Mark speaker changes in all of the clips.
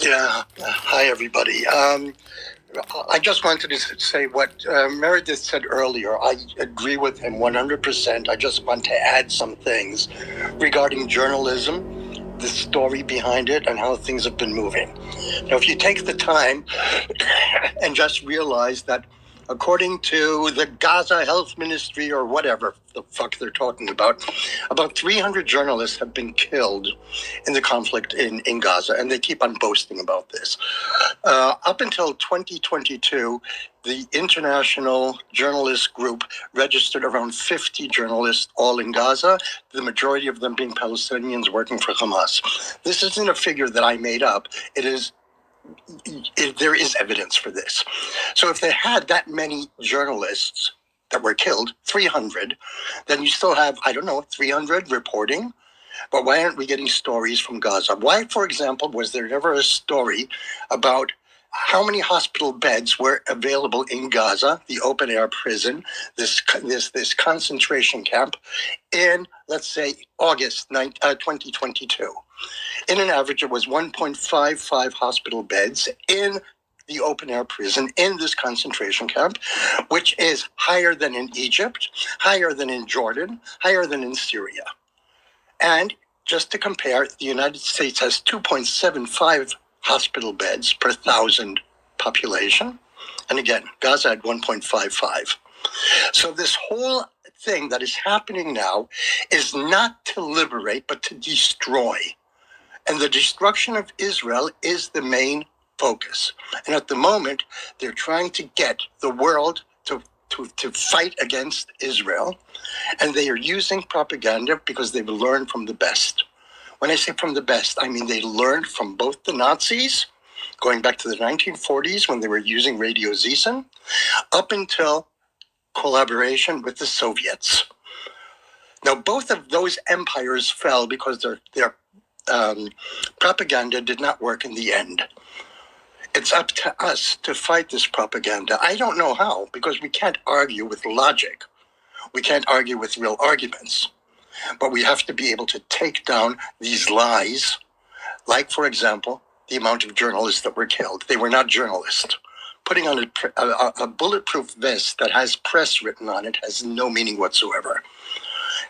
Speaker 1: Yeah. Hi, everybody. I just wanted to say what Meredith said earlier. I agree with him 100%. I just want to add some things regarding journalism, the story behind it, and how things have been moving. Now, if you take the time and just realize that according to the Gaza Health Ministry or whatever the fuck they're talking about 300 journalists have been killed in the conflict in Gaza, and they keep on boasting about this. Up until 2022, the International Journalist Group registered around 50 journalists, all in Gaza, the majority of them being Palestinians working for Hamas. This isn't a figure that I made up. There is evidence for this. So if they had that many journalists that were killed, 300, then you still have, 300 reporting. But why aren't we getting stories from Gaza? Why, for example, was there never a story about how many hospital beds were available in Gaza, the open-air prison, this concentration camp, in, let's say, August 2022? In an average, it was 1.55 hospital beds in the open-air prison in this concentration camp, which is higher than in Egypt, higher than in Jordan, higher than in Syria. And just to compare, the United States has 2.75 hospital beds per 1,000 population. And again, Gaza had 1.55. So this whole thing that is happening now is not to liberate, but to destroy. And the destruction of Israel is the main focus. And at the moment, they're trying to get the world to fight against Israel. And they are using propaganda because they've learned from the best. When I say from the best, I mean they learned from both the Nazis, going back to the 1940s when they were using Radio Zissen, up until collaboration with the Soviets. Now, both of those empires fell because their propaganda did not work in the end. It's up to us to fight this propaganda. I don't know how, because we can't argue with logic. We can't argue with real arguments. But we have to be able to take down these lies, like, for example, the amount of journalists that were killed. They were not journalists. Putting on a bulletproof vest that has press written on it has no meaning whatsoever.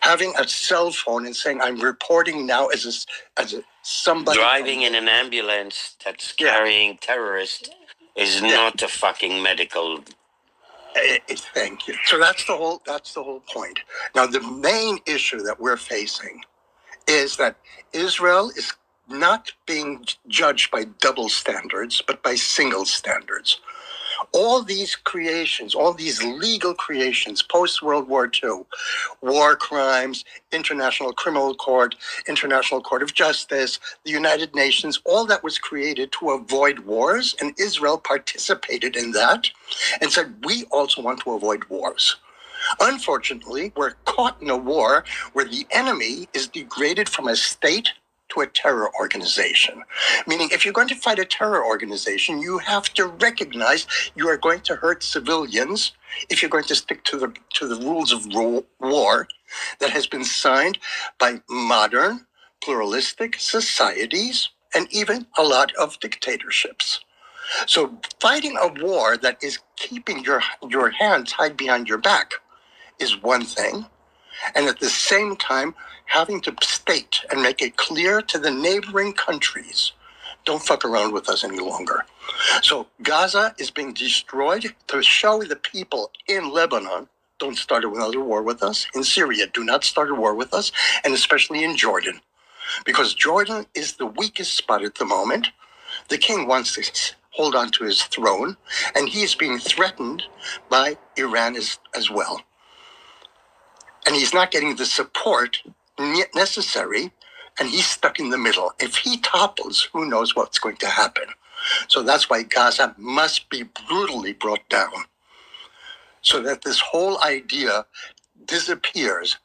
Speaker 1: Having a cell phone and saying, I'm reporting now as somebody...
Speaker 2: Driving in an ambulance that's carrying terrorists is not a fucking medical...
Speaker 1: Thank you. So that's the whole point. Now, the main issue that we're facing is that Israel is not being judged by double standards, but by single standards. All these creations, all these legal creations, post-World War II, war crimes, International Criminal Court, International Court of Justice, the United Nations, all that was created to avoid wars, and Israel participated in that and said, we also want to avoid wars. Unfortunately, we're caught in a war where the enemy is degraded from a state to a terror organization. Meaning, if you're going to fight a terror organization, you have to recognize you are going to hurt civilians if you're going to stick to the rules of war that has been signed by modern, pluralistic societies and even a lot of dictatorships. So fighting a war that is keeping your hand tied behind your back is one thing. And at the same time, having to state and make it clear to the neighboring countries, don't fuck around with us any longer. So Gaza is being destroyed to show the people in Lebanon, don't start another war with us. In Syria, do not start a war with us. And especially in Jordan, because Jordan is the weakest spot at the moment. The king wants to hold on to his throne, and he is being threatened by Iran as well. And he's not getting the support necessary, and he's stuck in the middle. If he topples, who knows what's going to happen? So that's why Gaza must be brutally brought down, so that this whole idea disappears.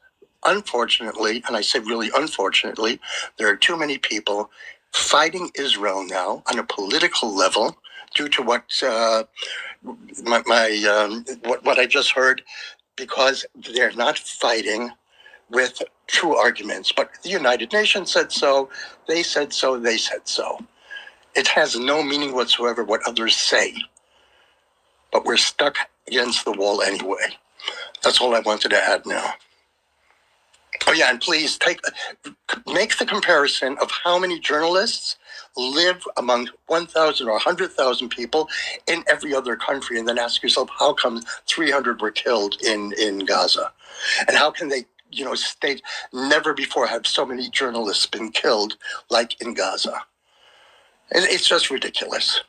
Speaker 1: Unfortunately, and I say really unfortunately, there are too many people fighting Israel now on a political level due to what I just heard, because they're not fighting with true arguments. But the United Nations said so, they said so, they said so. It has no meaning whatsoever what others say. But we're stuck against the wall anyway. That's all I wanted to add now. Oh yeah, and please make the comparison of how many journalists live among 1,000 or 100,000 people in every other country, and then ask yourself, how come 300 were killed in Gaza? And how can they, state never before have so many journalists been killed like in Gaza? It's just ridiculous.